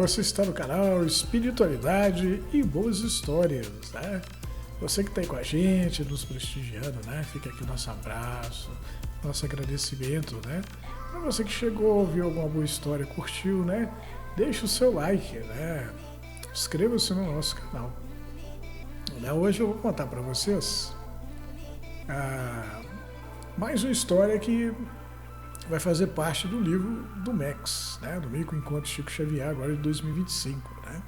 você está no canal Espiritualidade e Boas Histórias, né? Você que está aí com a gente, nos prestigiando, né? Fica aqui o nosso abraço, nosso agradecimento, né? Para você que chegou, viu alguma boa história, curtiu, né? Deixa o seu like, né? Inscreva-se no nosso canal. Hoje eu vou contar para vocês mais uma história que vai fazer parte do livro do MEX, né? Do Microencontro Chico Xavier, agora de 2025, né?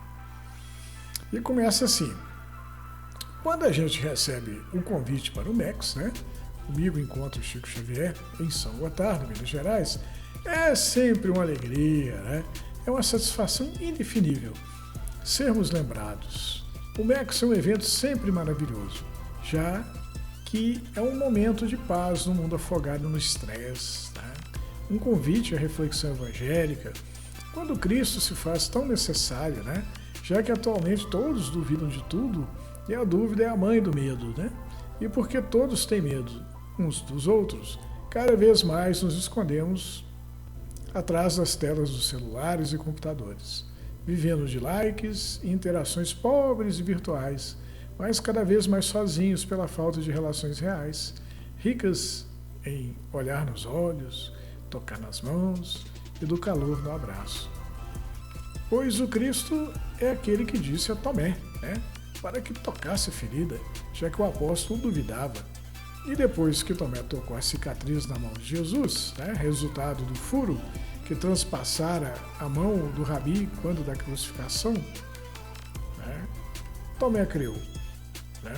E começa assim: quando a gente recebe o convite para o MEX, né? O Microencontro Chico Xavier, em São Gotardo, Minas Gerais, é sempre uma alegria, né? É uma satisfação indefinível sermos lembrados. O MEX é um evento sempre maravilhoso, já que é um momento de paz no mundo afogado no estresse, né? Um convite à reflexão evangélica, quando Cristo se faz tão necessário, né? Já que atualmente todos duvidam de tudo e a dúvida é a mãe do medo, né? E porque todos têm medo uns dos outros, cada vez mais nos escondemos atrás das telas dos celulares e computadores, vivendo de likes e interações pobres e virtuais, mas cada vez mais sozinhos pela falta de relações reais, ricas em olhar nos olhos, tocar nas mãos e do calor no abraço. Pois o Cristo é aquele que disse a Tomé, né, para que tocasse a ferida, já que o apóstolo duvidava. E depois que Tomé tocou a cicatriz na mão de Jesus, né, resultado do furo que transpassara a mão do Rabi quando da crucificação, né, Tomé creu, né?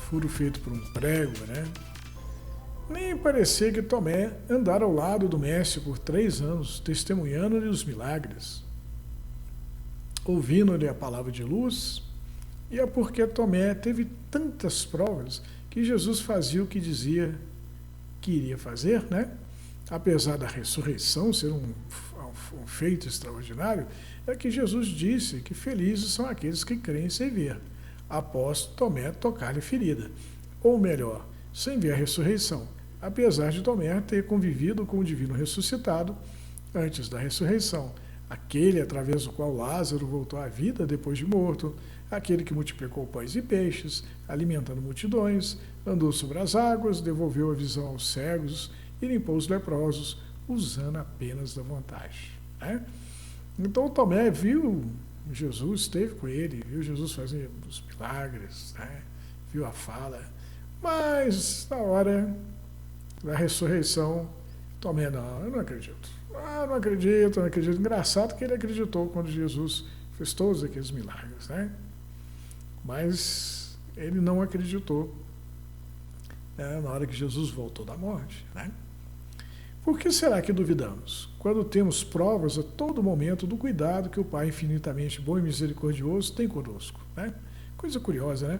Furo feito por um prego, né? Nem parecia que Tomé andara ao lado do mestre por 3 anos, testemunhando-lhe os milagres, ouvindo-lhe a palavra de luz. E é porque Tomé teve tantas provas que Jesus fazia o que dizia que iria fazer, né? Apesar da ressurreição ser um feito extraordinário, é que Jesus disse que felizes são aqueles que creem sem ver, após Tomé tocar-lhe ferida. Ou melhor, sem ver a ressurreição, apesar de Tomé ter convivido com o divino ressuscitado antes da ressurreição, aquele através do qual Lázaro voltou à vida depois de morto, aquele que multiplicou pães e peixes, alimentando multidões, andou sobre as águas, devolveu a visão aos cegos e limpou os leprosos, usando apenas da vontade, né? Então Tomé viu Jesus, esteve com ele, viu Jesus fazer os milagres, né? Viu a fala, mas na hora da ressurreição, Tomé, não, eu não acredito. Não acredito, não acredito. Engraçado que ele acreditou quando Jesus fez todos aqueles milagres, né? Mas ele não acreditou, né, na hora que Jesus voltou da morte, né? Por que será que duvidamos, quando temos provas a todo momento do cuidado que o Pai infinitamente bom e misericordioso tem conosco, né? Coisa curiosa, né?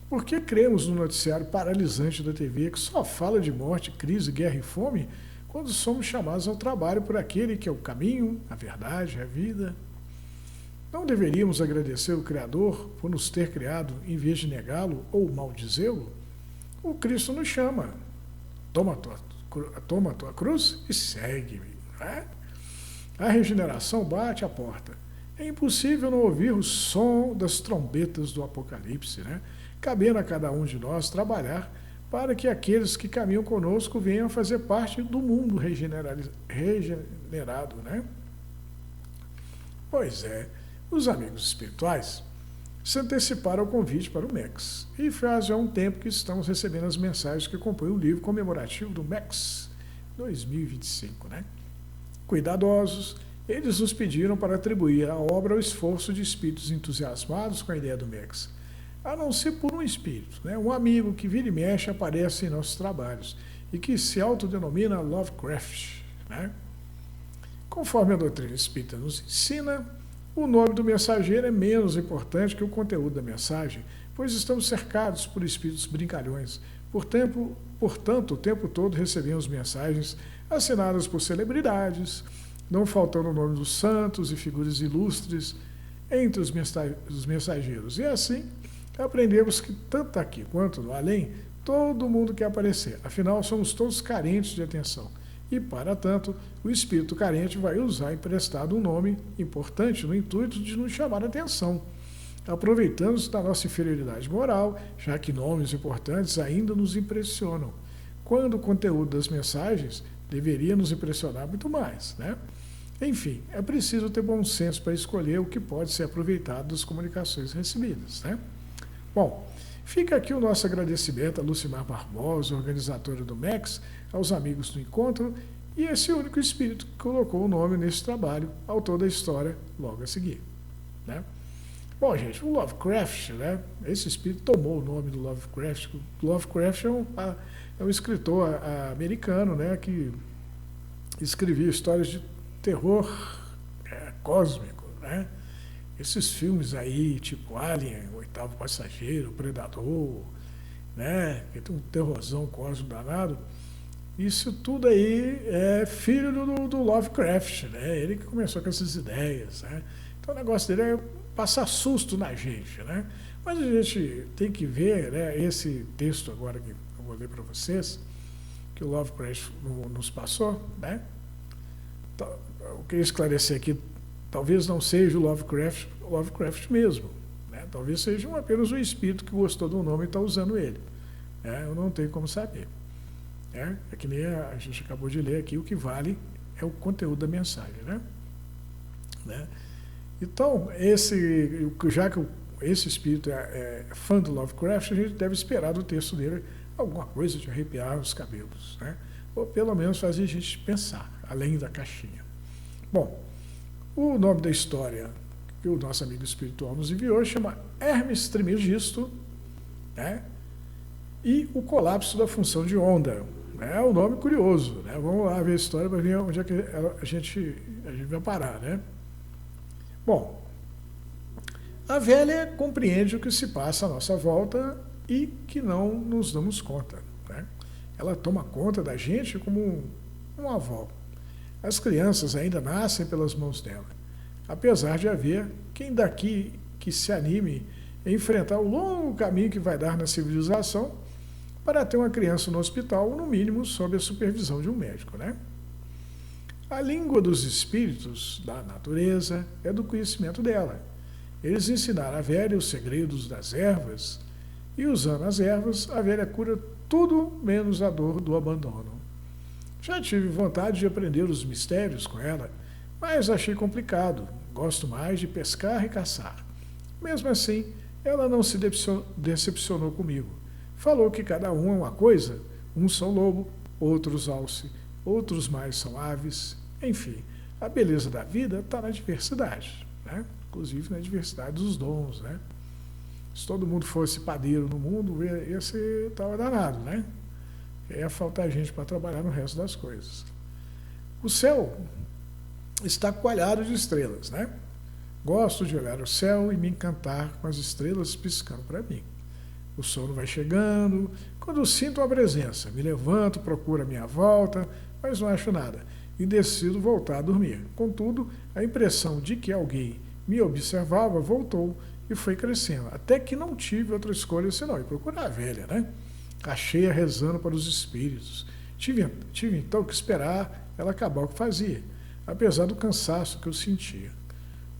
Por que cremos no noticiário paralisante da TV que só fala de morte, crise, guerra e fome, quando somos chamados ao trabalho por aquele que é o caminho, a verdade, a vida? Não deveríamos agradecer o Criador por nos ter criado em vez de negá-lo ou maldizê-lo? O Cristo nos chama. Toma a tua cruz e segue-me, né? A regeneração bate à porta. É impossível não ouvir o som das trombetas do Apocalipse, né? Cabendo a cada um de nós trabalhar para que aqueles que caminham conosco venham a fazer parte do mundo regenerado, né? Pois é, os amigos espirituais se anteciparam ao convite para o MEX. E faz já um tempo que estamos recebendo as mensagens que compõem o livro comemorativo do MEX 2025, né? Cuidadosos, eles nos pediram para atribuir a obra ao esforço de espíritos entusiasmados com a ideia do MEX, a não ser por um espírito, né? Um amigo que vira e mexe aparece em nossos trabalhos e que se autodenomina Lovecraft, né? Conforme a doutrina espírita nos ensina, o nome do mensageiro é menos importante que o conteúdo da mensagem, pois estamos cercados por espíritos brincalhões. Portanto, o tempo todo recebemos mensagens assinadas por celebridades, não faltando o nome dos santos e figuras ilustres entre os mensageiros. E assim, aprendemos que tanto aqui quanto no além, todo mundo quer aparecer. Afinal, somos todos carentes de atenção. e, para tanto, o espírito carente vai usar emprestado um nome importante no intuito de nos chamar a atenção, aproveitando-se da nossa inferioridade moral, já que nomes importantes ainda nos impressionam, quando o conteúdo das mensagens deveria nos impressionar muito mais, né? Enfim, é preciso ter bom senso para escolher o que pode ser aproveitado das comunicações recebidas, né? Bom, fica aqui o nosso agradecimento a Lucimar Barbosa, organizadora do MEX, aos amigos do encontro e esse único espírito que colocou o nome nesse trabalho, autor da história, logo a seguir, né? Bom, gente, o Lovecraft, né? Esse espírito tomou o nome do Lovecraft. Lovecraft é um escritor americano, né? Que escrevia histórias de terror cósmico, né? Esses filmes aí, tipo Alien, O Oitavo Passageiro, Predador, né? Que tem um terrorzão cósmico danado. Isso tudo aí é filho do Lovecraft, né? Ele que começou com essas ideias, né? Então o negócio dele é passar susto na gente, né? Mas a gente tem que ver, né, esse texto agora que eu vou ler para vocês, que o Lovecraft nos passou, né? Eu queria esclarecer aqui, talvez não seja o Lovecraft mesmo, né? Talvez seja apenas um espírito que gostou do nome e está usando ele, né? Eu não tenho como saber, né? É que nem a gente acabou de ler aqui, o que vale é o conteúdo da mensagem, né? Então, já que esse espírito é fã do Lovecraft, a gente deve esperar do texto dele alguma coisa de arrepiar os cabelos, né? Ou pelo menos fazer a gente pensar, além da caixinha. Bom, o nome da história que o nosso amigo espiritual nos enviou chama Hermes Trismegisto, né? E o colapso da função de onda. É um nome curioso, né? Vamos lá ver a história para ver onde é que a gente vai parar, né? Bom, a velha compreende o que se passa à nossa volta e que não nos damos conta, né? Ela toma conta da gente como uma avó. As crianças ainda nascem pelas mãos dela, apesar de haver quem daqui que se anime a enfrentar o longo caminho que vai dar na civilização para ter uma criança no hospital, no mínimo sob a supervisão de um médico, né? A língua dos espíritos da natureza é do conhecimento dela. Eles ensinaram a velha os segredos das ervas e, usando as ervas, a velha cura tudo menos a dor do abandono. Já tive vontade de aprender os mistérios com ela, mas achei complicado. Gosto mais de pescar e caçar. Mesmo assim, ela não se decepcionou comigo. Falou que cada um é uma coisa, uns são lobo, outros alce, outros mais são aves. Enfim, a beleza da vida está na diversidade, né? Inclusive na diversidade dos dons, né? Se todo mundo fosse padeiro no mundo, ia ser estava danado, né? Ia faltar gente para trabalhar no resto das coisas. O céu está coalhado de estrelas, né? Gosto de olhar o céu e me encantar com as estrelas piscando para mim. O sono vai chegando, quando sinto a presença, me levanto, procuro a minha volta, mas não acho nada, e decido voltar a dormir. Contudo, a impressão de que alguém me observava voltou e foi crescendo, até que não tive outra escolha senão ir procurar a velha, né? Achei-a rezando para os espíritos. Tive então que esperar ela acabar o que fazia, apesar do cansaço que eu sentia.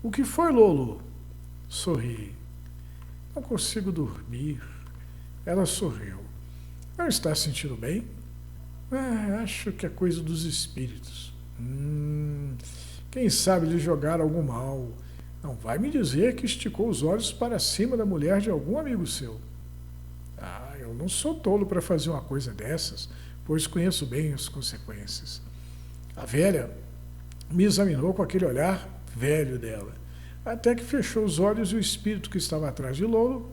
O que foi, Lolo? Sorri. Não consigo dormir. Ela sorriu. Não está se sentindo bem? Acho que é coisa dos espíritos. Quem sabe lhe jogar algum mal. Não vai me dizer que esticou os olhos para cima da mulher de algum amigo seu. Eu não sou tolo para fazer uma coisa dessas, pois conheço bem as consequências. A velha me examinou com aquele olhar velho dela, até que fechou os olhos e o espírito que estava atrás de Lolo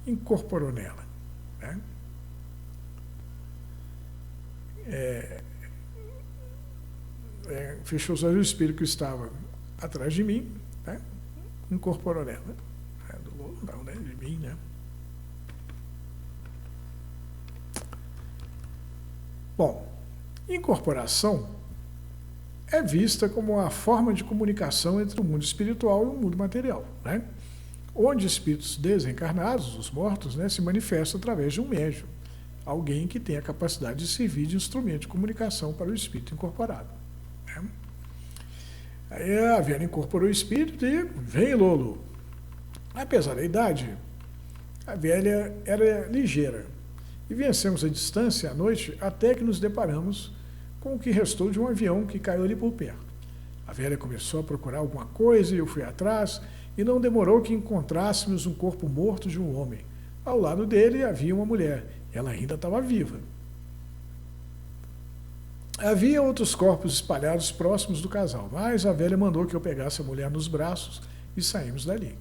incorporou nela, né? Fechou os olhos e o espírito que estava atrás de mim, né? Incorporou nela. Do Lolo não, né? De mim, né? Bom, incorporação é vista como uma forma de comunicação entre o mundo espiritual e o mundo material, né? Onde espíritos desencarnados, os mortos, né, se manifestam através de um médium. alguém que tem a capacidade de servir de instrumento de comunicação para o espírito incorporado. Né? Aí a velha incorporou o espírito e vem, Lolo. Apesar da idade, a velha era ligeira. E vencemos a distância à noite até que nos deparamos com o que restou de um avião que caiu ali por perto. A velha começou a procurar alguma coisa e eu fui atrás, e não demorou que encontrássemos um corpo morto de um homem. Ao lado dele havia uma mulher. Ela ainda estava viva. Havia outros corpos espalhados próximos do casal, mas a velha mandou que eu pegasse a mulher nos braços e saímos dali.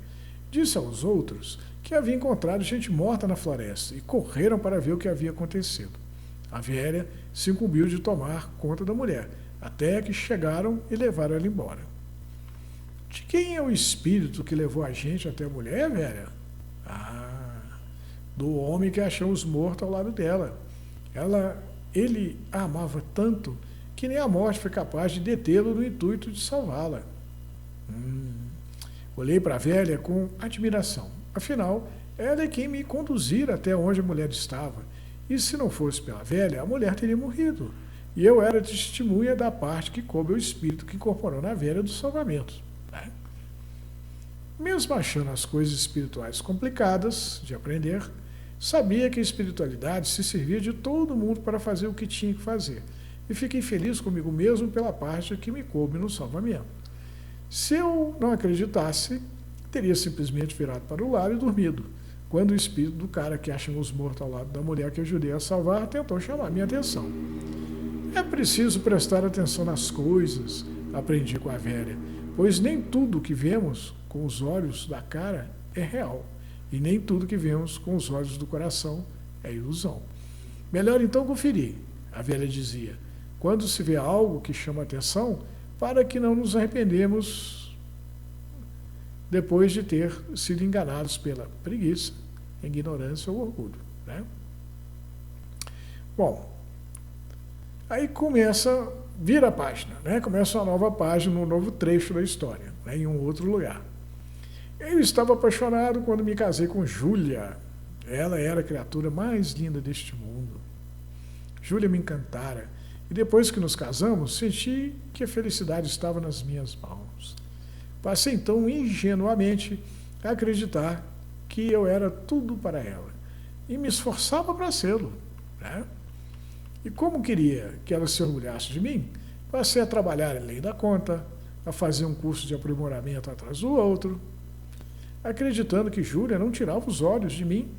Disse aos outros que havia encontrado gente morta na floresta e correram para ver o que havia acontecido. A velha se incumbiu de tomar conta da mulher, até que chegaram e levaram ela embora. De quem é o espírito que levou a gente até a mulher, velha? Do homem que achamos morto ao lado dela. Ele a amava tanto que nem a morte foi capaz de detê-lo no intuito de salvá-la. Olhei para a velha com admiração. Afinal, ela é quem me conduzira até onde a mulher estava. E se não fosse pela velha, a mulher teria morrido. E eu era testemunha da parte que coube ao espírito que incorporou na velha do salvamento. Né? Mesmo achando as coisas espirituais complicadas de aprender, sabia que a espiritualidade se servia de todo mundo para fazer o que tinha que fazer. E fiquei feliz comigo mesmo pela parte que me coube no salvamento. Se eu não acreditasse, teria simplesmente virado para o lado e dormido, quando o espírito do cara que achamos morto ao lado da mulher que ajudei a salvar tentou chamar minha atenção. É preciso prestar atenção nas coisas, aprendi com a velha, pois nem tudo que vemos com os olhos da cara é real, e nem tudo que vemos com os olhos do coração é ilusão. Melhor então conferir, a velha dizia, quando se vê algo que chama atenção, para que não nos arrependemos depois de ter sido enganados pela preguiça, ignorância ou orgulho. Né? Bom, aí vira a página, né? Começa uma nova página, um novo trecho da história, né? Em um outro lugar. Eu estava apaixonado quando me casei com Júlia. Ela era a criatura mais linda deste mundo. Júlia me encantara. E depois que nos casamos, senti que a felicidade estava nas minhas mãos. Passei então ingenuamente a acreditar que eu era tudo para ela. E me esforçava para sê-lo. Né? E como queria que ela se orgulhasse de mim, passei a trabalhar além da conta, a fazer um curso de aprimoramento atrás do outro, acreditando que Júlia não tirava os olhos de mim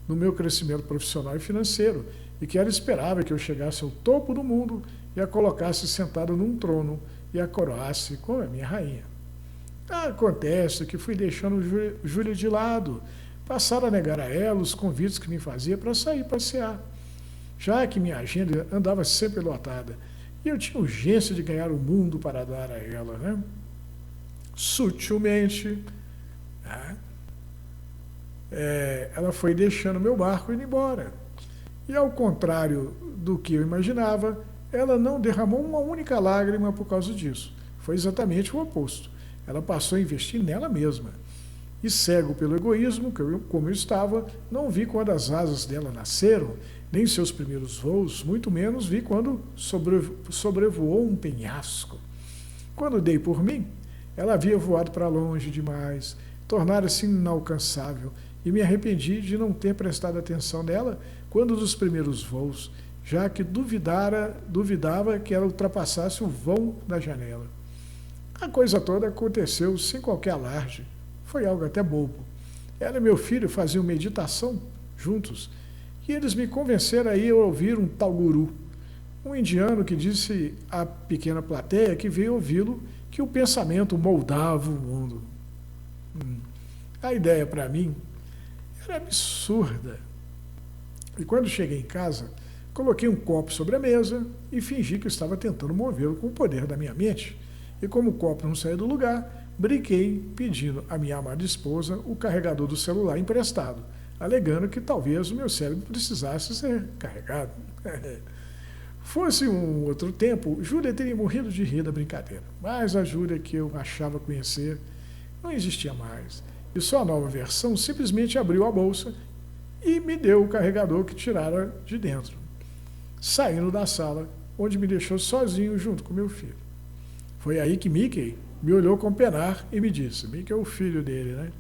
no meu crescimento profissional e financeiro, e que ela esperava que eu chegasse ao topo do mundo e a colocasse sentada num trono e a coroasse como a minha rainha. Acontece que fui deixando Júlia de lado, passaram a negar a ela os convites que me fazia para sair passear, já que minha agenda andava sempre lotada, e eu tinha urgência de ganhar o mundo para dar a ela. Né? Sutilmente, né? Ela foi deixando meu barco indo embora. E ao contrário do que eu imaginava, ela não derramou uma única lágrima por causa disso. Foi exatamente o oposto. Ela passou a investir nela mesma. E cego pelo egoísmo, como eu estava, não vi quando as asas dela nasceram, nem seus primeiros voos, muito menos vi quando sobrevoou um penhasco. Quando dei por mim, ela havia voado para longe demais, tornara-se inalcançável, e me arrependi de não ter prestado atenção nela quando dos primeiros voos, já que duvidava que ela ultrapassasse o vão da janela. A coisa toda aconteceu sem qualquer alarde. Foi algo até bobo. Ela e meu filho faziam meditação juntos, e eles me convenceram a ir ouvir um tal guru, um indiano que disse à pequena plateia que veio ouvi-lo que o pensamento moldava o mundo. A ideia, para mim, era absurda. E quando cheguei em casa, coloquei um copo sobre a mesa e fingi que estava tentando movê-lo com o poder da minha mente. E como o copo não saía do lugar, brinquei pedindo à minha amada esposa o carregador do celular emprestado, alegando que talvez o meu cérebro precisasse ser carregado. Fosse um outro tempo, Júlia teria morrido de rir da brincadeira, mas a Júlia que eu achava conhecer não existia mais. E sua nova versão simplesmente abriu a bolsa e me deu o carregador que tiraram de dentro, saindo da sala, onde me deixou sozinho junto com meu filho. Foi aí que Mickey me olhou com penar e me disse, Mickey é o filho dele, né?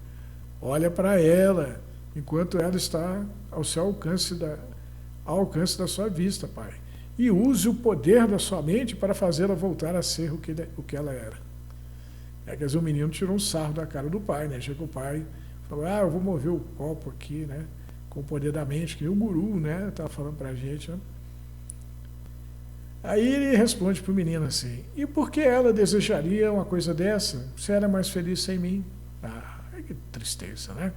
Olha para ela, enquanto ela está ao alcance da sua vista, pai. E use o poder da sua mente para fazê-la voltar a ser o que ela era. Quer dizer, o menino tirou um sarro da cara do pai, né? Chega o pai, falou, eu vou mover o copo aqui, né? Com o poder da mente, que o guru, né? Estava falando para a gente, né? Aí ele responde para o menino assim, e por que ela desejaria uma coisa dessa, se era mais feliz sem mim? Que tristeza, né?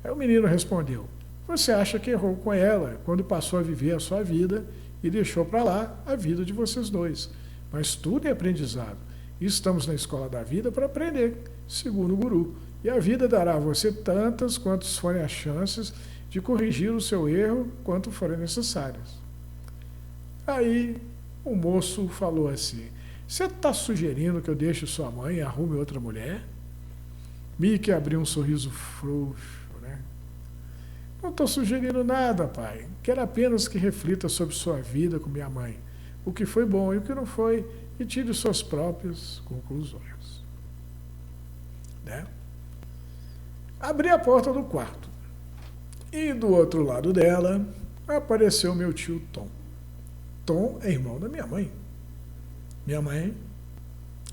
Aí o menino respondeu, você acha que errou com ela quando passou a viver a sua vida e deixou para lá a vida de vocês dois. Mas tudo é aprendizado. E estamos na escola da vida para aprender, segundo o guru. E a vida dará a você tantas quantas forem as chances de corrigir o seu erro quanto forem necessárias. Aí o moço falou assim, você está sugerindo que eu deixe sua mãe e arrume outra mulher? Mickey abriu um sorriso frouxo, né? Não estou sugerindo nada, pai. Quero apenas que reflita sobre sua vida com minha mãe. O que foi bom e o que não foi, e tire suas próprias conclusões. Né? Abri a porta do quarto. E do outro lado dela, apareceu meu tio Tom. Tom é irmão da minha mãe. Minha mãe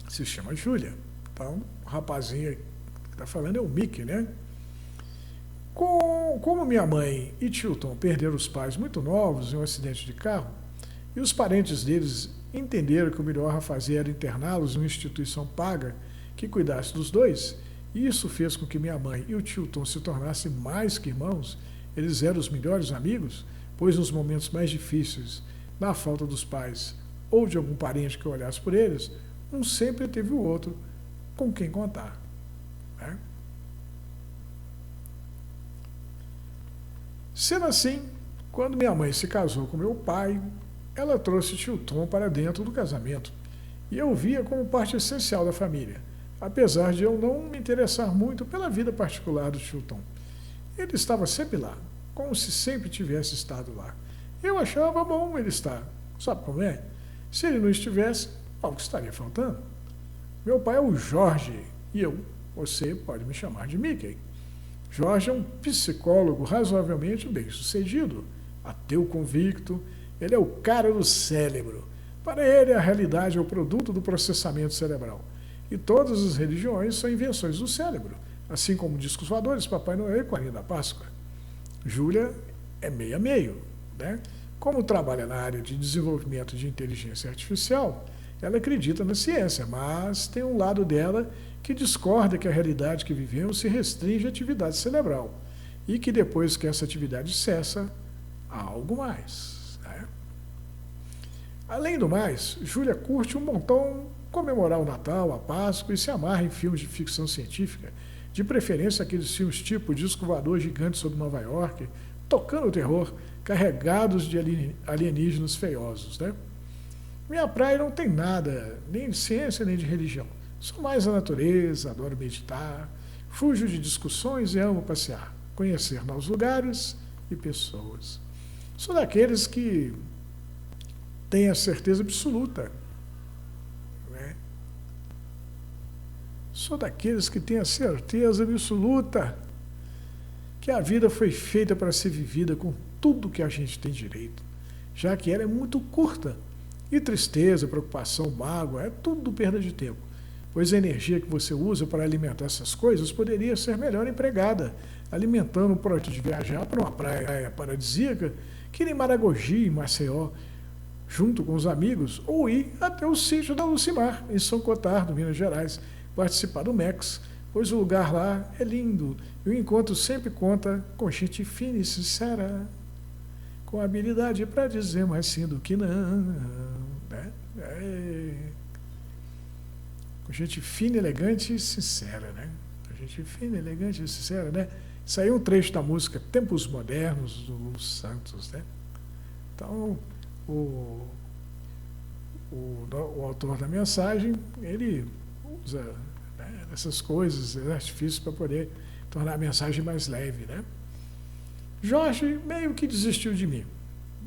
se chama Júlia. Então, o rapazinho que está falando é o Mickey, né? Como minha mãe e tio Tom perderam os pais muito novos em um acidente de carro, e os parentes deles entenderam que o melhor a fazer era interná-los em uma instituição paga que cuidasse dos dois, e isso fez com que minha mãe e o tio Tom se tornassem mais que irmãos. Eles eram os melhores amigos, pois nos momentos mais difíceis, na falta dos pais ou de algum parente que olhasse por eles, um sempre teve o outro com quem contar. Né? Sendo assim, quando minha mãe se casou com meu pai, ela trouxe tio Tom para dentro do casamento, e eu via como parte essencial da família, apesar de eu não me interessar muito pela vida particular do tio Tom. Ele estava sempre lá, como se sempre tivesse estado lá. Eu achava bom ele estar. Sabe como é? Se ele não estivesse, algo estaria faltando. Meu pai é o Jorge, e você pode me chamar de Mickey. Jorge é um psicólogo razoavelmente bem-sucedido, ateu convicto, ele é o cara do cérebro. Para ele, a realidade é o produto do processamento cerebral. E todas as religiões são invenções do cérebro, assim como discos voadores, Papai Noel e Coelhinho da Páscoa. Júlia é meio a meio, né? Como trabalha na área de desenvolvimento de inteligência artificial, ela acredita na ciência, mas tem um lado dela que discorda que a realidade que vivemos se restringe à atividade cerebral e que depois que essa atividade cessa, há algo mais. Né? Além do mais, Júlia curte um montão comemorar o Natal, a Páscoa e se amarra em filmes de ficção científica, de preferência aqueles filmes tipo Disco Voador Gigante sobre Nova York, tocando o terror, carregados de alienígenas feiosos. Né? Minha praia não tem nada, nem de ciência, nem de religião. Sou mais a natureza, adoro meditar, fujo de discussões e amo passear, conhecer novos lugares e pessoas. Sou daqueles que têm a certeza absoluta. Né? Sou daqueles que têm a certeza absoluta que a vida foi feita para ser vivida com tudo que a gente tem direito, já que ela é muito curta. E tristeza, preocupação, mágoa, é tudo perda de tempo, pois a energia que você usa para alimentar essas coisas poderia ser melhor empregada, alimentando o projeto de viajar para uma praia paradisíaca, que nem Maragogi, em Maceió, junto com os amigos, ou ir até o sítio da Lucimar, em São Gotardo, Minas Gerais, participar do MEX, pois o lugar lá é lindo e o encontro sempre conta com gente fina e sincera, com habilidade para dizer mais sim do que não. Né? Com gente fina, elegante e sincera. Né? Com gente fina, elegante e sincera. Né? Saiu um trecho da música Tempos Modernos, do Lulu Santos. Né? Então, o autor da mensagem, ele usa essas coisas, artifícios para poder tornar a mensagem mais leve. Né? Jorge meio que desistiu de mim,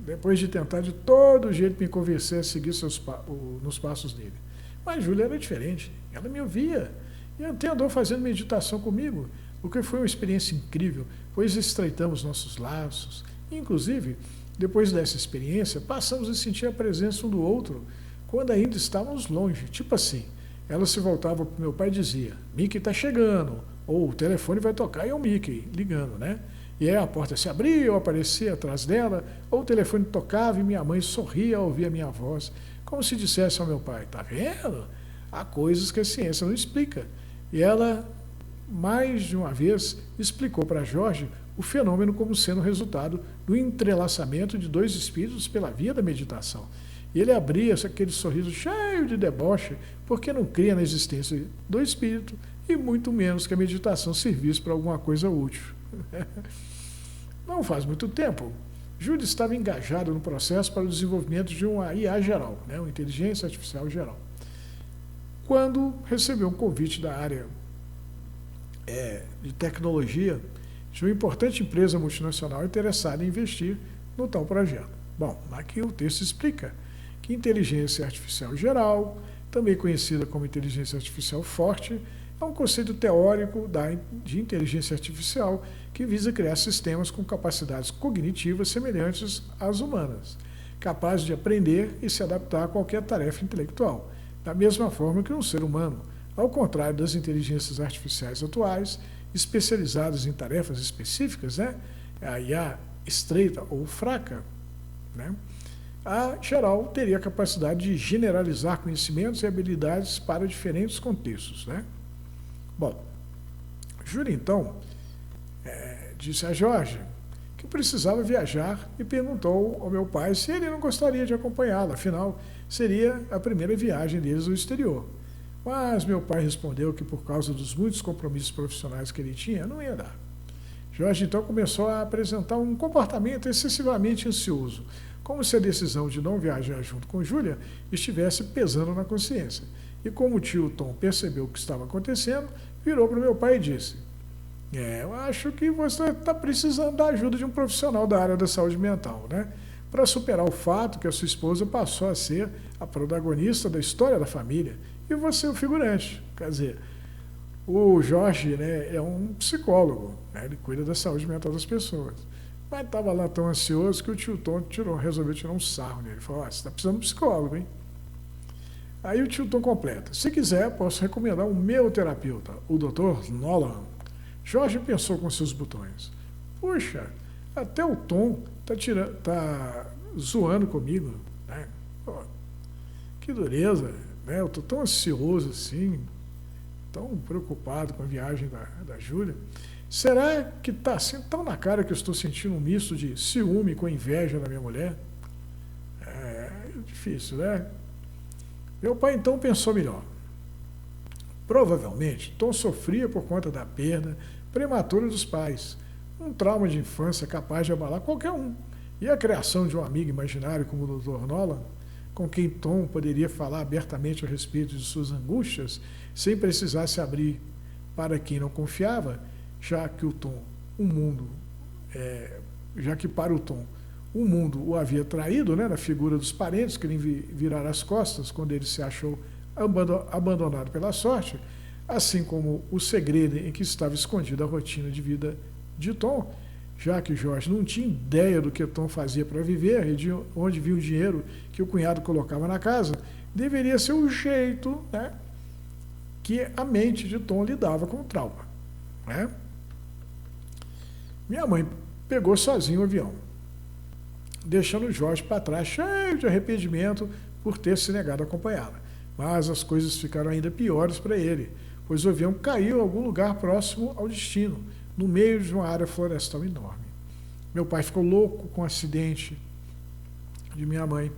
depois de tentar de todo jeito me convencer a seguir nos passos dele. Mas Júlia era diferente, ela me ouvia e até andou fazendo meditação comigo, o que foi uma experiência incrível, pois estreitamos nossos laços. Inclusive, depois dessa experiência, passamos a sentir a presença um do outro, quando ainda estávamos longe. Tipo assim, ela se voltava para o meu pai e dizia, Mickey está chegando, ou o telefone vai tocar e é o Mickey ligando, né? E aí a porta se abria, eu aparecia atrás dela, ou o telefone tocava e minha mãe sorria ao ouvir a minha voz, como se dissesse ao meu pai, tá vendo? Há coisas que a ciência não explica. E ela, mais de uma vez, explicou para Jorge o fenômeno como sendo resultado do entrelaçamento de dois espíritos pela via da meditação. E ele abria aquele sorriso cheio de deboche, porque não cria na existência do espírito e muito menos que a meditação servisse para alguma coisa útil. Não faz muito tempo, Júlia estava engajada no processo para o desenvolvimento de uma IA geral, né, uma inteligência artificial geral, quando recebeu um convite da área de tecnologia de uma importante empresa multinacional interessada em investir no tal projeto. Bom, aqui o texto explica que inteligência artificial geral, também conhecida como inteligência artificial forte, é um conceito teórico de inteligência artificial que visa criar sistemas com capacidades cognitivas semelhantes às humanas, capazes de aprender e se adaptar a qualquer tarefa intelectual, da mesma forma que um ser humano, ao contrário das inteligências artificiais atuais, especializadas em tarefas específicas, né? A IA estreita ou fraca, né? A geral teria a capacidade de generalizar conhecimentos e habilidades para diferentes contextos, né? Bom, Júlia, então, disse a Jorge que precisava viajar e perguntou ao meu pai se ele não gostaria de acompanhá-la, afinal, seria a primeira viagem deles ao exterior. Mas meu pai respondeu que por causa dos muitos compromissos profissionais que ele tinha, não ia dar. Jorge então começou a apresentar um comportamento excessivamente ansioso, como se a decisão de não viajar junto com Júlia estivesse pesando na consciência. E como o tio Tom percebeu o que estava acontecendo, virou para o meu pai e disse, eu acho que você está precisando da ajuda de um profissional da área da saúde mental, né? Para superar o fato que a sua esposa passou a ser a protagonista da história da família e você o figurante. Quer dizer, o Jorge, né, é um psicólogo, né, ele cuida da saúde mental das pessoas. Mas estava lá tão ansioso que o tio Tom resolveu tirar um sarro nele. Ele falou, você está precisando de um psicólogo, hein? Aí o tio Tom completa, se quiser, posso recomendar o meu terapeuta, o Dr. Nolan. Jorge pensou com seus botões. Puxa, até o Tom tá zoando comigo, né? Pô, que dureza, né? Eu estou tão ansioso assim, tão preocupado com a viagem da Júlia. Será que está assim tão na cara que eu estou sentindo um misto de ciúme com inveja da minha mulher? É difícil, né? Meu pai então pensou melhor. Provavelmente, Tom sofria por conta da perda prematura dos pais, um trauma de infância capaz de abalar qualquer um. E a criação de um amigo imaginário como o Dr. Nolan, com quem Tom poderia falar abertamente a respeito de suas angústias, sem precisar se abrir para quem não confiava, já que para o Tom, o mundo o havia traído, né, na figura dos parentes que lhe viraram as costas quando ele se achou abandonado pela sorte, assim como o segredo em que estava escondida a rotina de vida de Tom, já que Jorge não tinha ideia do que Tom fazia para viver e de onde vinha o dinheiro que o cunhado colocava na casa, deveria ser o jeito, né, que a mente de Tom lidava com o trauma, né? Minha mãe pegou sozinho o avião, deixando Jorge para trás, cheio de arrependimento por ter se negado a acompanhá-la. Mas as coisas ficaram ainda piores para ele, pois o avião caiu em algum lugar próximo ao destino, no meio de uma área florestal enorme. Meu pai ficou louco com o acidente de minha mãe.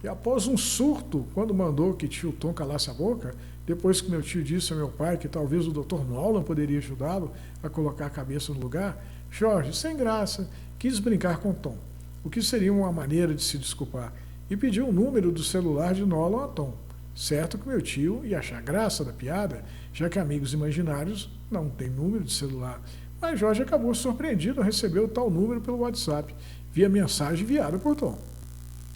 E após um surto, quando mandou que tio Tom calasse a boca, depois que meu tio disse ao meu pai que talvez o Dr. Nolan poderia ajudá-lo a colocar a cabeça no lugar, Jorge, sem graça, quis brincar com Tom, o que seria uma maneira de se desculpar, e pediu o número do celular de Nolan a Tom. Certo que meu tio ia achar graça da piada, já que amigos imaginários não têm número de celular, Mas Jorge acabou surpreendido ao receber o tal número pelo WhatsApp, via mensagem enviada por Tom.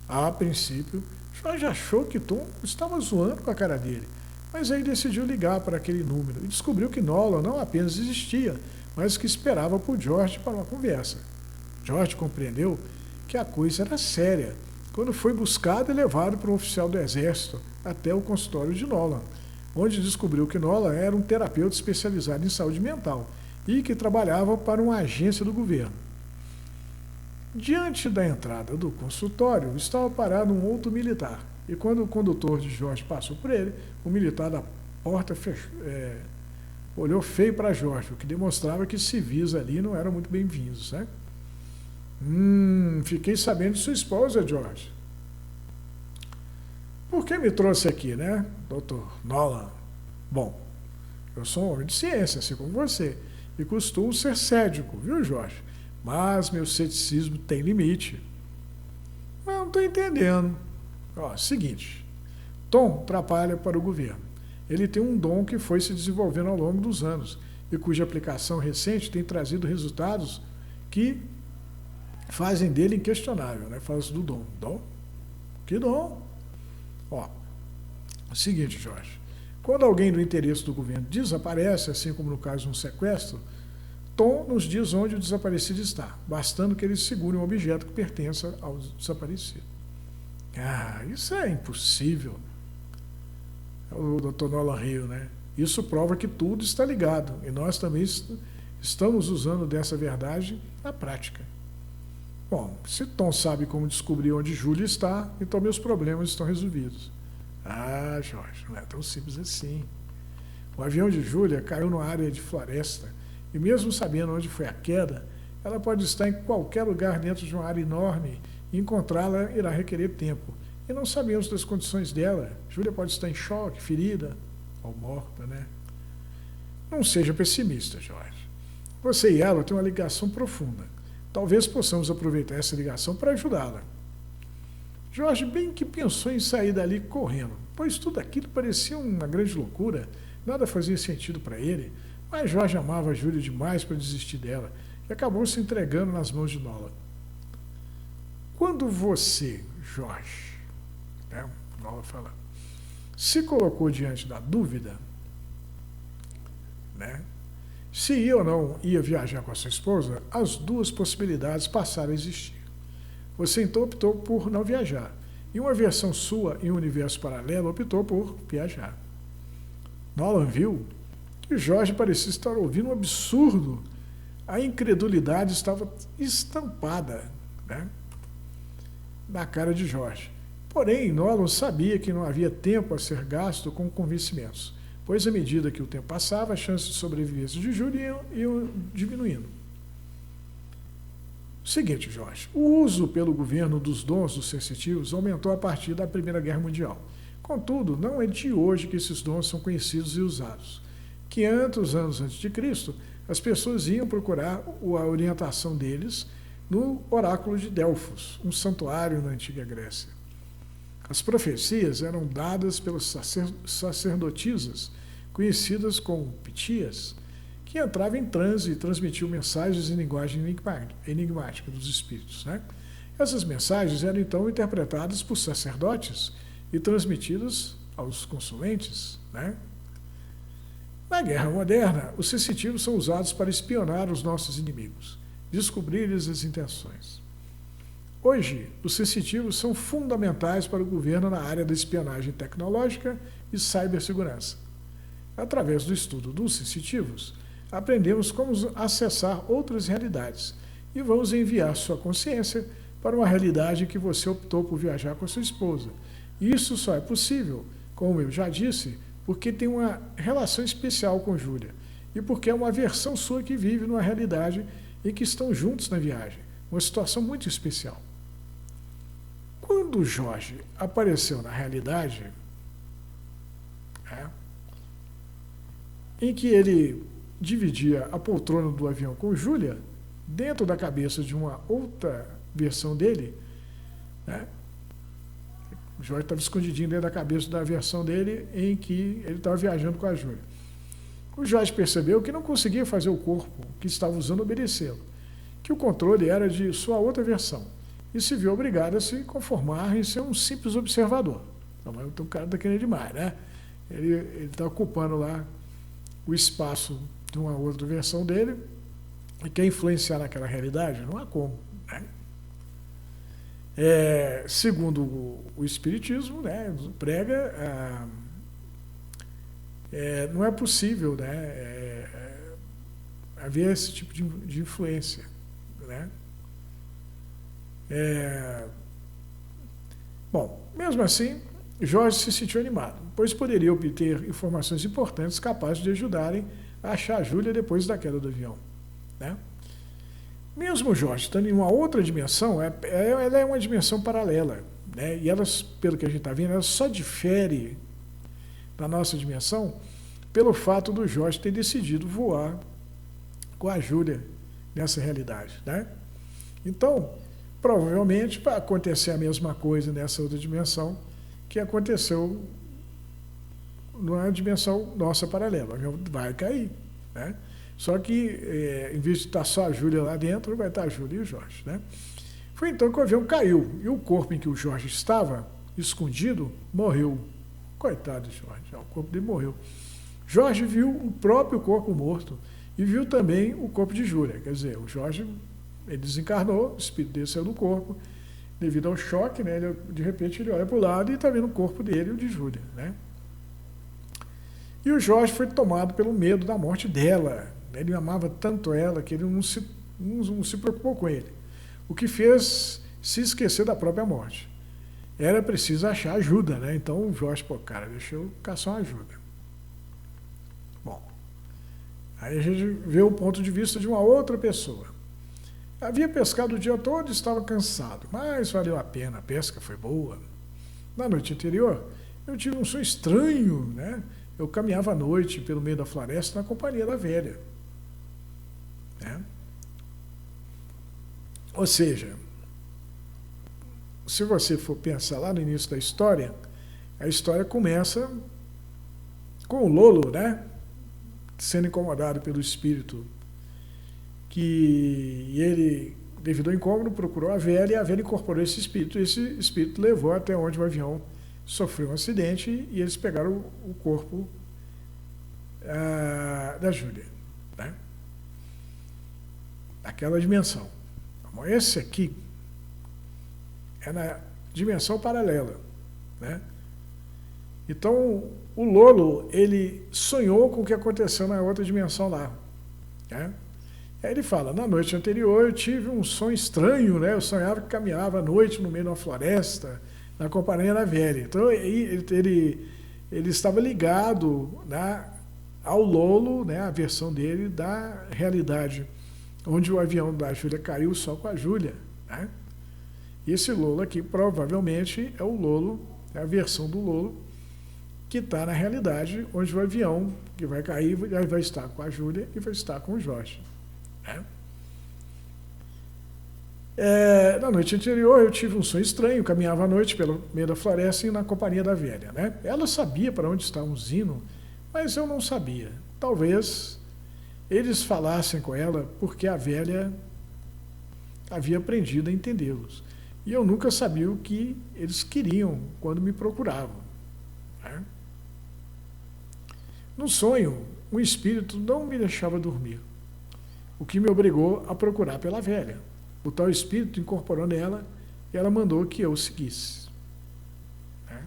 A princípio, Jorge achou que Tom estava zoando com a cara dele, mas aí decidiu ligar para aquele número e descobriu que Nolan não apenas existia, mas que esperava por Jorge para uma conversa. Jorge compreendeu que a coisa era séria quando foi buscado e levado por um oficial do exército até o consultório de Nolan, onde descobriu que Nolan era um terapeuta especializado em saúde mental e que trabalhava para uma agência do governo. Diante da entrada do consultório estava parado um outro militar, e quando o condutor de Jorge passou por ele, o militar da porta olhou feio para Jorge, o que demonstrava que civis ali não eram muito bem-vindos, né? Fiquei sabendo de sua esposa, Jorge. Por que me trouxe aqui, né, doutor Nolan? Bom, eu sou um homem de ciência, assim como você, e costumo ser cético, viu, Jorge? Mas meu ceticismo tem limite. Mas eu não estou entendendo. Seguinte, Tom trabalha para o governo. Ele tem um dom que foi se desenvolvendo ao longo dos anos e cuja aplicação recente tem trazido resultados que fazem dele inquestionável, né? Fala do dom. Dom? Que dom? Seguinte, Jorge. Quando alguém do interesse do governo desaparece, assim como no caso de um sequestro, Tom nos diz onde o desaparecido está, bastando que ele segure um objeto que pertença ao desaparecido. Isso é impossível. O Dr. Nolan riu, né? Isso prova que tudo está ligado, e nós também estamos usando dessa verdade na prática. Bom, se Tom sabe como descobrir onde Júlia está, então meus problemas estão resolvidos. Jorge, não é tão simples assim. O avião de Júlia caiu numa área de floresta, e mesmo sabendo onde foi a queda, ela pode estar em qualquer lugar dentro de uma área enorme, e encontrá-la irá requerer tempo. E não sabemos das condições dela. Júlia pode estar em choque, ferida, ou morta, né? Não seja pessimista, Jorge. Você e ela têm uma ligação profunda. Talvez possamos aproveitar essa ligação para ajudá-la. Jorge bem que pensou em sair dali correndo, pois tudo aquilo parecia uma grande loucura, nada fazia sentido para ele, mas Jorge amava a Júlia demais para desistir dela e acabou se entregando nas mãos de Nolan. Quando você, Jorge, Nolan fala, se colocou diante da dúvida, né, se ia ou não ia viajar com a sua esposa, as duas possibilidades passaram a existir. Você então optou por não viajar, e uma versão sua em um universo paralelo optou por viajar. Nolan viu que Jorge parecia estar ouvindo um absurdo. A incredulidade estava estampada, né, na cara de Jorge. Porém, Nolan sabia que não havia tempo a ser gasto com convencimentos, pois à medida que o tempo passava, as chances de sobrevivência de Júlia iam diminuindo. Seguinte, Jorge, o uso pelo governo dos dons dos sensitivos aumentou a partir da Primeira Guerra Mundial. Contudo, não é de hoje que esses dons são conhecidos e usados. 500 anos antes de Cristo, as pessoas iam procurar a orientação deles no oráculo de Delfos, um santuário na antiga Grécia. As profecias eram dadas pelas sacerdotisas, conhecidas como pitias, que entravam em transe e transmitiam mensagens em linguagem enigmática dos espíritos, né? Essas mensagens eram então interpretadas por sacerdotes e transmitidas aos consulentes, né? Na Guerra Moderna, os sensitivos são usados para espionar os nossos inimigos, descobrir-lhes as intenções. Hoje, os sensitivos são fundamentais para o governo na área da espionagem tecnológica e cibersegurança. Através do estudo dos sensitivos, aprendemos como acessar outras realidades e vamos enviar sua consciência para uma realidade em que você optou por viajar com a sua esposa. E isso só é possível, como eu já disse, porque tem uma relação especial com Júlia e porque é uma versão sua que vive numa realidade em que estão juntos na viagem, uma situação muito especial. Quando Jorge apareceu na realidade, em que ele dividia a poltrona do avião com Júlia, dentro da cabeça de uma outra versão dele, né? O Jorge estava escondidinho dentro da cabeça da versão dele em que ele estava viajando com a Júlia. O Jorge percebeu que não conseguia fazer o corpo que estava usando obedecê-lo, que o controle era de sua outra versão, e se viu obrigado a se conformar em ser um simples observador. Então o cara está querendo demais, né? Ele está ocupando lá o espaço de uma outra versão dele e quer influenciar naquela realidade? Não há como, né? Segundo o Espiritismo, né, prega, não é possível, né, haver esse tipo de influência, né? Bom, mesmo assim, Jorge se sentiu animado, pois poderia obter informações importantes capazes de ajudarem a achar a Júlia depois da queda do avião, né? Mesmo Jorge estando em uma outra dimensão, ela é uma dimensão paralela, né? E ela, pelo que a gente está vendo, ela só difere da nossa dimensão pelo fato do Jorge ter decidido voar com a Júlia nessa realidade, né? Então, provavelmente vai acontecer a mesma coisa nessa outra dimensão que aconteceu numa dimensão nossa paralela. O avião vai cair, né? Só que, em vez de estar só a Júlia lá dentro, vai estar a Júlia e o Jorge, né? Foi então que o avião caiu e o corpo em que o Jorge estava, escondido, morreu. Coitado de Jorge, o corpo dele morreu. Jorge viu o próprio corpo morto e viu também o corpo de Júlia. Quer dizer, o Jorge, ele desencarnou, o espírito dele saiu do corpo, devido ao choque, né? De repente ele olha para o lado e está vendo o corpo dele e o de Júlia, né? E o Jorge foi tomado pelo medo da morte dela. Ele amava tanto ela que ele não se preocupou com ele, o que fez se esquecer da própria morte. Era preciso achar ajuda, né? Então o Jorge, cara, deixa eu caçar uma ajuda. Bom, aí a gente vê o ponto de vista de uma outra pessoa. Havia pescado o dia todo e estava cansado, mas valeu a pena, a pesca foi boa. Na noite anterior, eu tive um sonho estranho, né? Eu caminhava à noite pelo meio da floresta na companhia da velha, né? Ou seja, se você for pensar lá no início da história, a história começa com o Lolo, né? Sendo incomodado pelo espírito, que ele, devido ao incômodo, procurou a velha e a velha incorporou esse espírito. E esse espírito levou até onde o avião sofreu um acidente e eles pegaram o corpo da Júlia, né? Aquela dimensão. Esse aqui é na dimensão paralela, né? Então, o Lolo, ele sonhou com o que aconteceu na outra dimensão lá, né? Aí ele fala, na noite anterior eu tive um sonho estranho, né? Eu sonhava que caminhava à noite no meio de uma floresta, na companhia da velha. Então, ele estava ligado, né, ao Lolo, né, a versão dele da realidade, onde o avião da Júlia caiu só com a Júlia, né? E esse Lolo aqui provavelmente é o Lolo, é a versão do Lolo que está na realidade, onde o avião que vai cair vai estar com a Júlia e vai estar com o Jorge, né? Na noite anterior eu tive um sonho estranho, caminhava à noite pelo meio da floresta e na companhia da velha, né? Ela sabia para onde estávamos indo, mas eu não sabia. Talvez eles falassem com ela porque a velha havia aprendido a entendê-los. E eu nunca sabia o que eles queriam quando me procuravam, né? No sonho, um espírito não me deixava dormir, o que me obrigou a procurar pela velha. O tal espírito incorporou nela e ela mandou que eu o seguisse, né?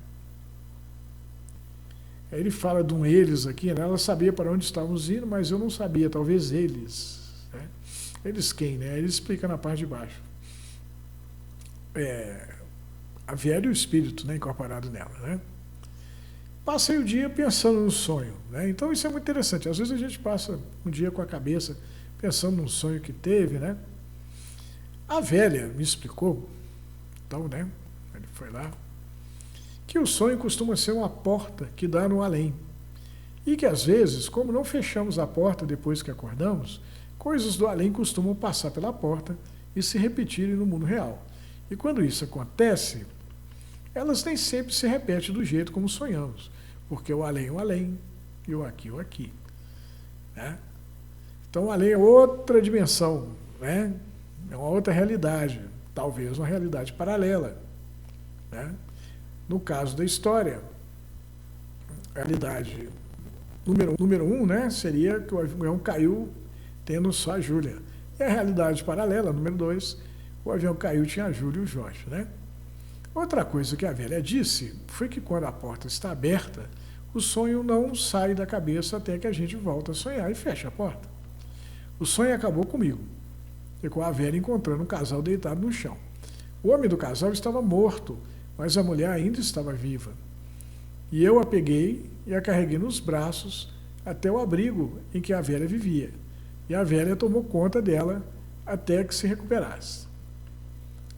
Aí ele fala de um eles aqui, né? Ela sabia para onde estávamos indo, mas eu não sabia, talvez eles, né? Eles quem, né? Ele explica na parte de baixo. A velha e o espírito, né, incorporado nela, né? Passei o dia pensando no sonho, né? Então isso é muito interessante. Às vezes a gente passa um dia com a cabeça pensando num sonho que teve, né? A velha me explicou, então, né? Ele foi lá, que o sonho costuma ser uma porta que dá no além. E que às vezes, como não fechamos a porta depois que acordamos, coisas do além costumam passar pela porta e se repetirem no mundo real. E quando isso acontece, elas nem sempre se repetem do jeito como sonhamos, porque o além e o aqui. né? Então, ali é outra dimensão, né? É uma outra realidade, talvez uma realidade paralela, né? No caso da história, a realidade número um, né, seria que o avião caiu tendo só a Júlia. E a realidade paralela, número 2, o avião caiu, tinha a Júlia e o Jorge, né? Outra coisa que a velha disse foi que quando a porta está aberta, o sonho não sai da cabeça até que a gente volta a sonhar e fecha a porta. O sonho acabou comigo e com a velha encontrando um casal deitado no chão. O homem do casal estava morto, mas a mulher ainda estava viva. E eu a peguei e a carreguei nos braços até o abrigo em que a velha vivia. E a velha tomou conta dela até que se recuperasse.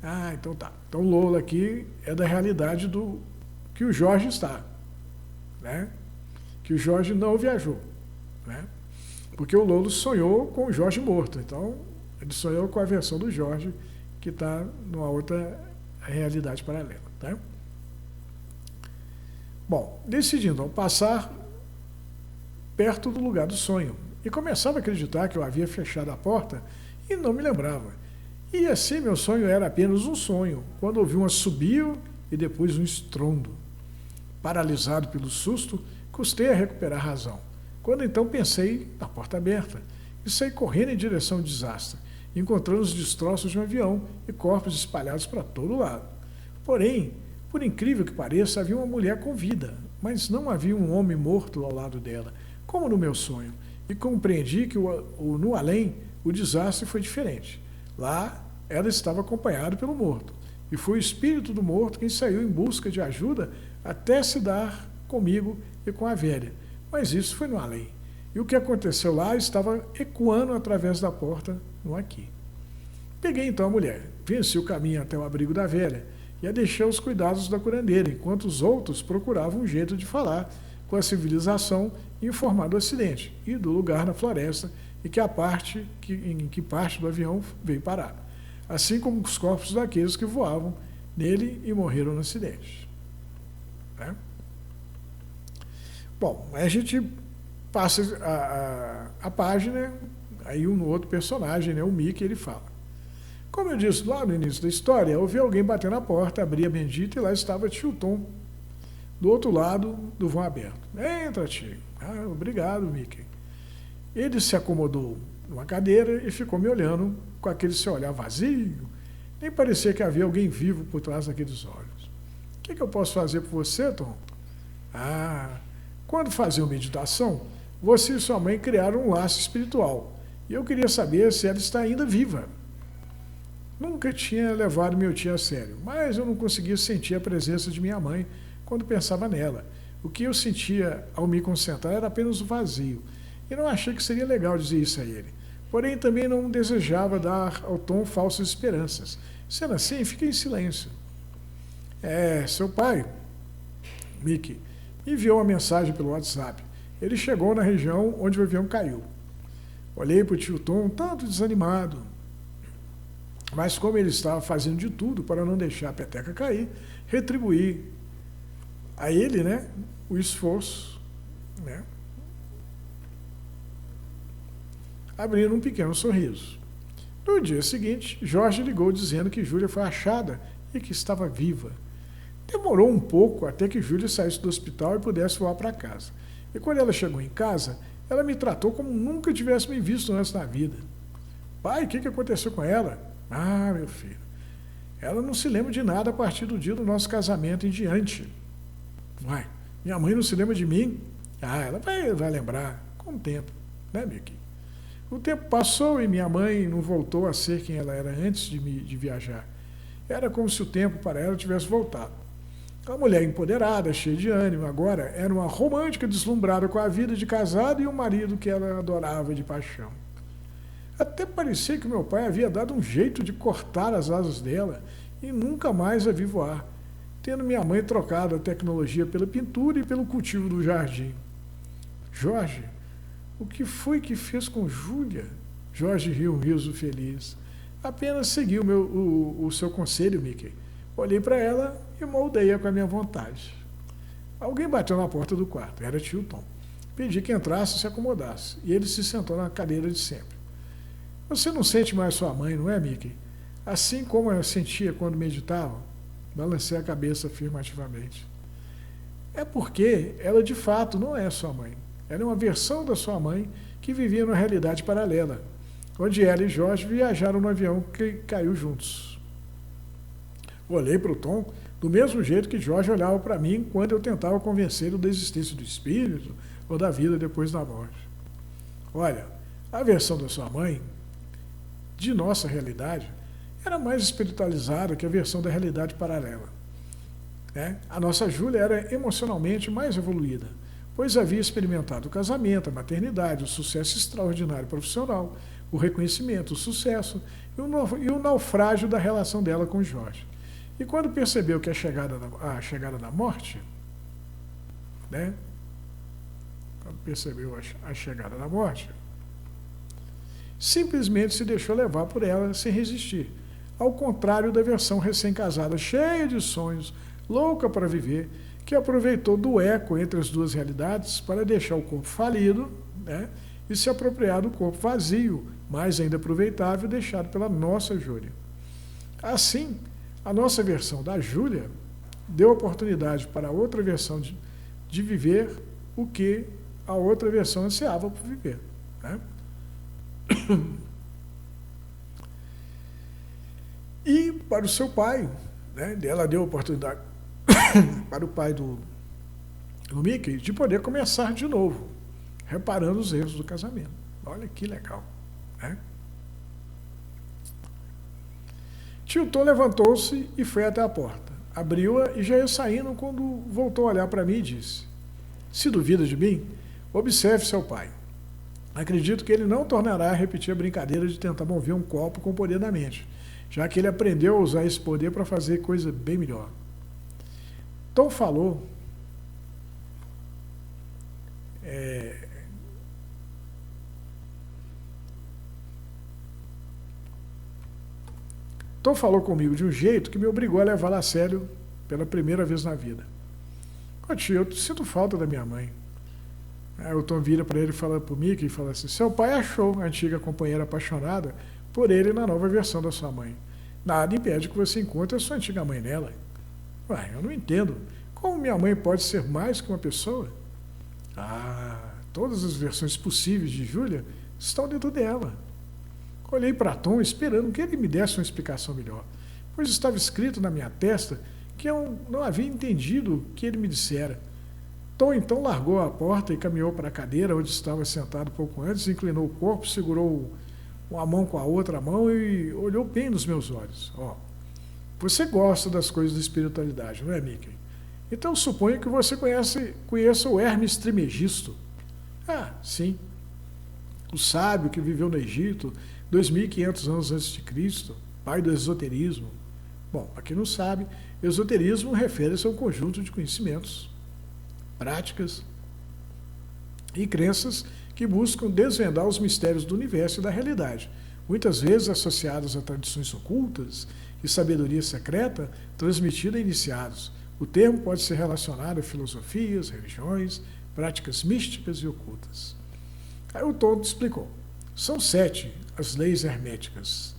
Ah, então tá. Então Lola aqui é da realidade do que o Jorge está, né? Que o Jorge não viajou, né? Porque o Lolo sonhou com o Jorge morto. Então, ele sonhou com a versão do Jorge que está numa outra realidade paralela, tá? Bom, decidi então passar perto do lugar do sonho e começava a acreditar que eu havia fechado a porta e não me lembrava. E assim meu sonho era apenas um sonho, quando ouvi um assobio e depois um estrondo. Paralisado pelo susto, custei a recuperar a razão. Quando então pensei na porta aberta e saí correndo em direção ao desastre, encontrando os destroços de um avião e corpos espalhados para todo lado. Porém, por incrível que pareça, havia uma mulher com vida, mas não havia um homem morto ao lado dela, como no meu sonho, e compreendi que no além o desastre foi diferente. Lá, ela estava acompanhada pelo morto, e foi o espírito do morto quem saiu em busca de ajuda até se dar comigo e com a velha. Mas isso foi no além. E o que aconteceu lá estava ecoando através da porta no aqui. Peguei então a mulher, venci o caminho até o abrigo da velha e a deixei aos cuidados da curandeira, enquanto os outros procuravam um jeito de falar com a civilização e informar do acidente e do lugar na floresta e em que parte do avião veio parar, assim como os corpos daqueles que voavam nele e morreram no acidente. Né? Bom, aí a gente passa a página, aí um outro personagem, né, o Mickey, ele fala. Como eu disse lá no início da história, eu vi alguém bater na porta, abri a bendita e lá estava tio Tom, do outro lado do vão aberto. Entra, tio. Ah, obrigado, Mickey. Ele se acomodou numa cadeira e ficou me olhando com aquele seu olhar vazio. Nem parecia que havia alguém vivo por trás daqueles olhos. O que eu posso fazer por você, Tom? Ah, quando faziam meditação, você e sua mãe criaram um laço espiritual. E eu queria saber se ela está ainda viva. Nunca tinha levado meu tio a sério, mas eu não conseguia sentir a presença de minha mãe quando pensava nela. O que eu sentia ao me concentrar era apenas o vazio. E não achei que seria legal dizer isso a ele. Porém, também não desejava dar ao Tom falsas esperanças. Sendo assim, fiquei em silêncio. Seu pai, Mickey, me enviou uma mensagem pelo WhatsApp. Ele chegou na região onde o avião caiu. Olhei para o tio Tom, tanto desanimado. Mas como ele estava fazendo de tudo para não deixar a peteca cair, retribuí a ele, né, o esforço, né, abrindo um pequeno sorriso. No dia seguinte, Jorge ligou dizendo que Júlia foi achada e que estava viva. Demorou um pouco até que Júlia saísse do hospital e pudesse voar para casa. E quando ela chegou em casa, ela me tratou como nunca tivesse me visto antes na vida. Pai, o que aconteceu com ela? Ah, meu filho, ela não se lembra de nada a partir do dia do nosso casamento em diante. Vai, minha mãe não se lembra de mim? Ah, ela vai lembrar com o tempo, né, Mickey? O tempo passou e minha mãe não voltou a ser quem ela era antes de viajar. Era como se o tempo para ela tivesse voltado. A mulher empoderada, cheia de ânimo, agora era uma romântica deslumbrada com a vida de casada e um marido que ela adorava de paixão. Até parecia que meu pai havia dado um jeito de cortar as asas dela e nunca mais a vi voar, tendo minha mãe trocado a tecnologia pela pintura e pelo cultivo do jardim. Jorge, o que foi que fez com Júlia? Jorge riu um riso feliz. Apenas segui o seu conselho, Mickey. Olhei para ela e moldei-a com a minha vontade. Alguém bateu na porta do quarto. Era tio Tom. Pedi que entrasse e se acomodasse. E ele se sentou na cadeira de sempre. Você não sente mais sua mãe, não é, Mickey? Assim como eu sentia quando meditava? Balancei a cabeça afirmativamente. É porque ela de fato não é sua mãe. Ela é uma versão da sua mãe que vivia numa realidade paralela, onde ela e Jorge viajaram no avião que caiu juntos. Olhei para o Tom do mesmo jeito que Jorge olhava para mim quando eu tentava convencê-lo da existência do espírito ou da vida depois da morte. Olha, a versão da sua mãe, de nossa realidade, era mais espiritualizada que a versão da realidade paralela. A nossa Júlia era emocionalmente mais evoluída, pois havia experimentado o casamento, a maternidade, o sucesso extraordinário profissional, o reconhecimento, o sucesso e o naufrágio da relação dela com Jorge. E quando percebeu que a chegada da morte, quando percebeu a chegada da morte, simplesmente se deixou levar por ela sem resistir, ao contrário da versão recém-casada, cheia de sonhos, louca para viver, que aproveitou do eco entre as duas realidades para deixar o corpo falido, e se apropriar do corpo vazio, mais ainda aproveitável, deixado pela nossa Júlia. Assim, a nossa versão da Júlia deu oportunidade para a outra versão de viver o que a outra versão ansiava por viver. E para o seu pai, ela deu oportunidade para o pai do Mickey de poder começar de novo, reparando os erros do casamento. Olha que legal. Tio Tom levantou-se e foi até a porta. Abriu-a e já ia saindo quando voltou a olhar para mim e disse: se duvida de mim, observe seu pai. Acredito que ele não tornará a repetir a brincadeira de tentar mover um copo com o poder da mente, já que ele aprendeu a usar esse poder para fazer coisa bem melhor. Tom falou Tom falou comigo de um jeito que me obrigou a levá-la a sério pela primeira vez na vida. Tio, eu sinto falta da minha mãe. Aí o Tom vira para ele e fala para o Mickey e fala assim: seu pai achou a antiga companheira apaixonada por ele na nova versão da sua mãe. Nada impede que você encontre a sua antiga mãe nela. Eu não entendo. Como minha mãe pode ser mais que uma pessoa? Todas as versões possíveis de Júlia estão dentro dela. Olhei para Tom esperando que ele me desse uma explicação melhor, pois estava escrito na minha testa que eu não havia entendido o que ele me dissera. Tom então largou a porta e caminhou para a cadeira onde estava sentado pouco antes, inclinou o corpo, segurou uma mão com a outra mão e olhou bem nos meus olhos. Você gosta das coisas da espiritualidade, não é, Mickey? Então suponho que você conheça o Hermes Trismegisto. Sim. O sábio que viveu no Egito 2.500 anos antes de Cristo, pai do esoterismo. Bom, para quem não sabe, esoterismo refere-se a um conjunto de conhecimentos, práticas e crenças que buscam desvendar os mistérios do universo e da realidade, muitas vezes associados a tradições ocultas e sabedoria secreta transmitida a iniciados. O termo pode ser relacionado a filosofias, religiões, práticas místicas e ocultas. Aí o Tom explicou. São 7 as leis herméticas.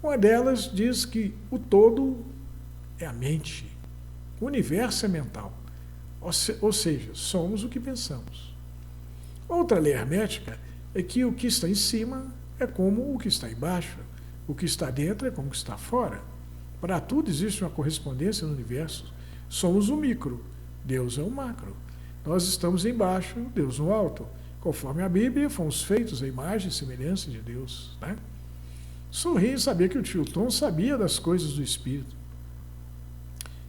Uma delas diz que o todo é a mente. O universo é mental. Ou seja, somos o que pensamos. Outra lei hermética é que o que está em cima é como o que está embaixo. O que está dentro é como o que está fora. Para tudo existe uma correspondência no universo. Somos o micro, Deus é o macro. Nós estamos embaixo, Deus no alto. Conforme a Bíblia, fomos feitos à imagem e semelhança de Deus. Sorri em saber que o tio Tom sabia das coisas do espírito.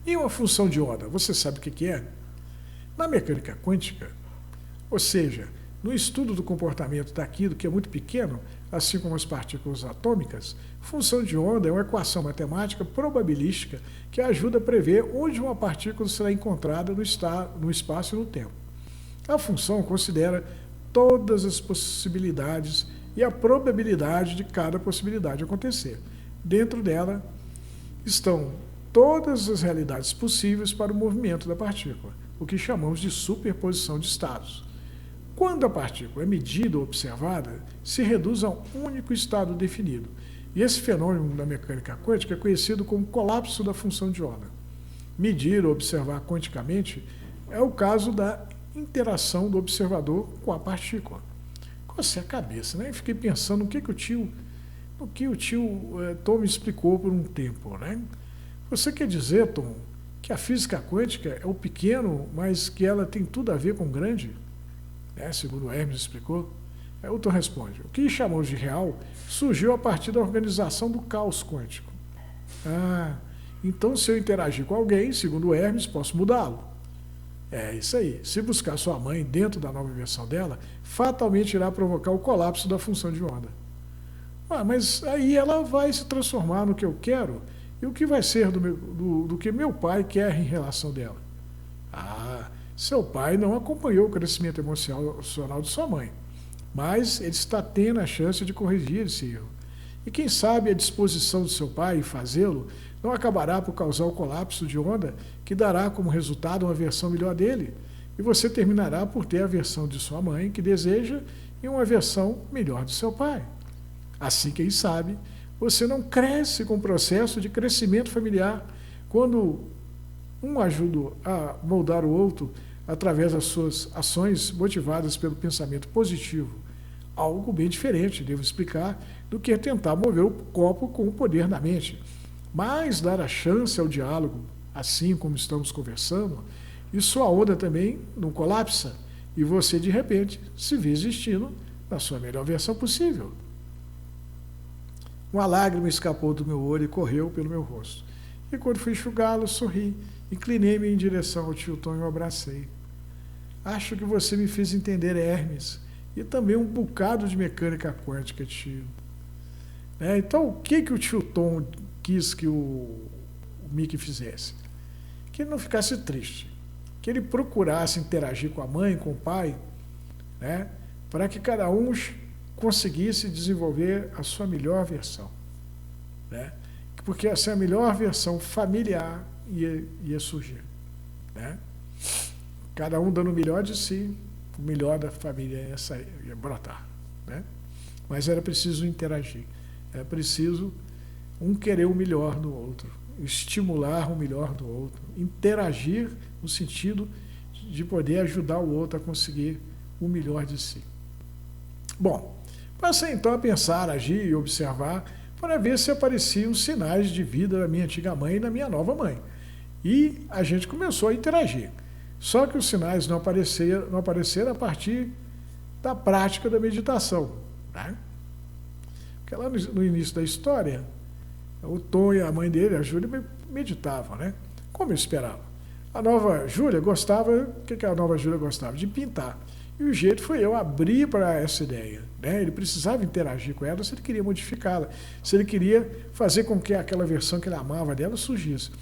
E uma função de onda, você sabe o que é? Na mecânica quântica, ou seja, no estudo do comportamento daquilo que é muito pequeno, assim como as partículas atômicas, função de onda é uma equação matemática probabilística que ajuda a prever onde uma partícula será encontrada no espaço e no tempo. A função considera todas as possibilidades e a probabilidade de cada possibilidade acontecer. Dentro dela estão todas as realidades possíveis para o movimento da partícula, o que chamamos de superposição de estados. Quando a partícula é medida ou observada, se reduz a um único estado definido. E esse fenômeno da mecânica quântica é conhecido como colapso da função de onda. Medir ou observar quanticamente é o caso da interação do observador com a partícula. Cocei a cabeça, né? Fiquei pensando no que o tio Tom me explicou por um tempo, né? Você quer dizer, Tom, que a física quântica é o pequeno, mas que ela tem tudo a ver com o grande? Segundo o Hermes explicou. O Tom responde, o que chamamos de real surgiu a partir da organização do caos quântico. Então se eu interagir com alguém, segundo o Hermes, posso mudá-lo. É isso aí. Se buscar sua mãe dentro da nova versão dela, fatalmente irá provocar o colapso da função de onda. Mas aí ela vai se transformar no que eu quero, e o que vai ser do que meu pai quer em relação dela? Seu pai não acompanhou o crescimento emocional de sua mãe, mas ele está tendo a chance de corrigir esse erro. E quem sabe a disposição de seu pai em fazê-lo não acabará por causar o colapso de onda que dará como resultado uma versão melhor dele, e você terminará por ter a versão de sua mãe que deseja e uma versão melhor de seu pai. Assim, quem sabe, você não cresce com o processo de crescimento familiar quando um ajuda a moldar o outro através das suas ações motivadas pelo pensamento positivo. Algo bem diferente, devo explicar, do que tentar mover o copo com o poder da mente. Mas dar a chance ao diálogo, assim como estamos conversando, e sua onda também não colapsa, e você, de repente, se vê existindo na sua melhor versão possível. Uma lágrima escapou do meu olho e correu pelo meu rosto. E quando fui enxugá-lo, sorri, inclinei-me em direção ao tio Tom e o abracei. Acho que você me fez entender Hermes, e também um bocado de mecânica quântica, tio. Então, o que o tio Tom quis que o Mickey fizesse? Que ele não ficasse triste, que ele procurasse interagir com a mãe, com o pai, para que cada um conseguisse desenvolver a sua melhor versão. Porque essa é a melhor versão familiar ia surgir. Cada um dando o melhor de si, o melhor da família ia brotar. Mas era preciso interagir, era preciso um querer o melhor do outro, estimular o melhor do outro, interagir no sentido de poder ajudar o outro a conseguir o melhor de si. Bom, passei então a pensar, agir e observar para ver se apareciam sinais de vida da minha antiga mãe e da minha nova mãe. E a gente começou a interagir. Só que os sinais não apareceram a partir da prática da meditação. Porque lá no início da história, o Tom e a mãe dele, a Júlia, meditavam, como eu esperava. A nova Júlia gostava, o que a nova Júlia gostava? De pintar. E o jeito foi eu abrir para essa ideia. Ele precisava interagir com ela se ele queria modificá-la, se ele queria fazer com que aquela versão que ele amava dela surgisse.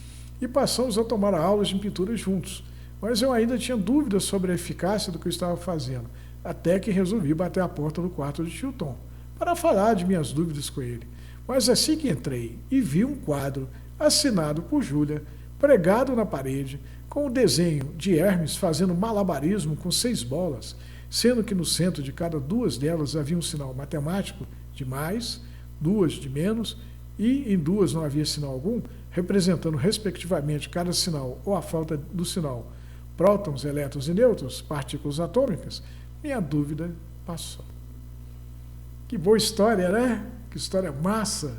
E passamos a tomar aulas de pintura juntos. Mas eu ainda tinha dúvidas sobre a eficácia do que eu estava fazendo, até que resolvi bater a porta do quarto de tio Tom, para falar de minhas dúvidas com ele. Mas assim que entrei e vi um quadro assinado por Júlia, pregado na parede, com o desenho de Hermes fazendo malabarismo com 6 bolas, sendo que no centro de cada 2 delas havia um sinal matemático de mais, 2 de menos, e em 2 não havia sinal algum, representando respectivamente cada sinal ou a falta do sinal, prótons, elétrons e nêutrons, partículas atômicas, minha dúvida passou. Que boa história, né? Que história massa.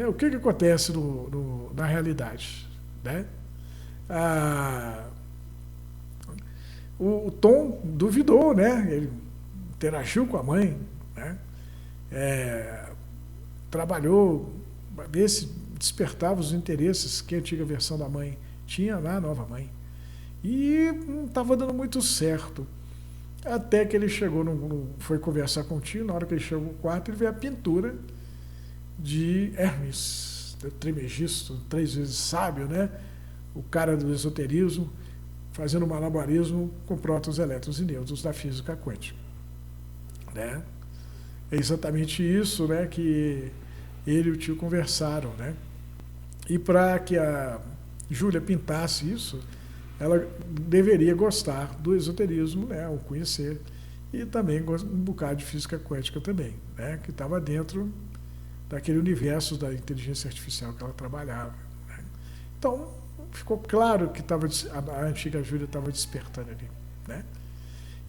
O que acontece na realidade? O Tom duvidou, ele interagiu com a mãe, trabalhou para ver se despertava os interesses que a antiga versão da mãe tinha na nova mãe. E não estava dando muito certo. Até que ele chegou, foi conversar com o tio, na hora que ele chegou no quarto, ele vê a pintura de Hermes, do Trimegisto, 3 vezes sábio, o cara do esoterismo, fazendo malabarismo com prótons, elétrons e nêutrons da física quântica. É exatamente isso que ele e o tio conversaram. E para que a Júlia pintasse isso, ela deveria gostar do esoterismo, o conhecer, e também um bocado de física quântica também, né? Que estava dentro daquele universo da inteligência artificial que ela trabalhava, né? Então, ficou claro que a antiga Júlia estava despertando ali, né?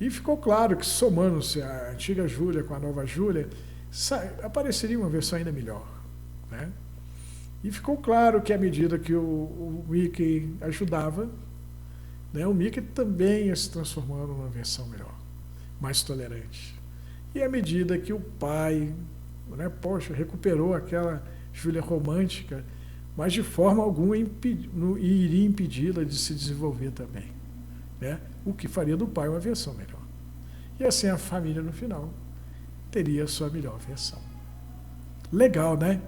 E ficou claro que, somando-se a antiga Júlia com a nova Júlia, apareceria uma versão ainda melhor, né? E ficou claro que, à medida que o Mickey ajudava, né, o Mickey também ia se transformando numa versão melhor, mais tolerante. E à medida que o pai, né, recuperou aquela Júlia romântica, mas de forma alguma iria impedi-la de se desenvolver também, né? O que faria do pai uma versão melhor. E assim a família, no final, teria a sua melhor versão. Legal, né?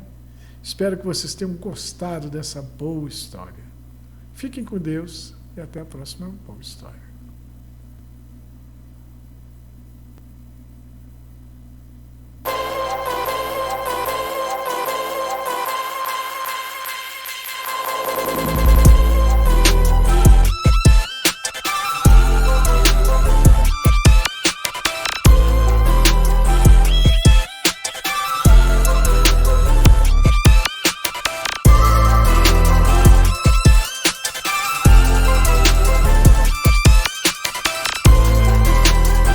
Espero que vocês tenham gostado dessa boa história. Fiquem com Deus e até a próxima boa história.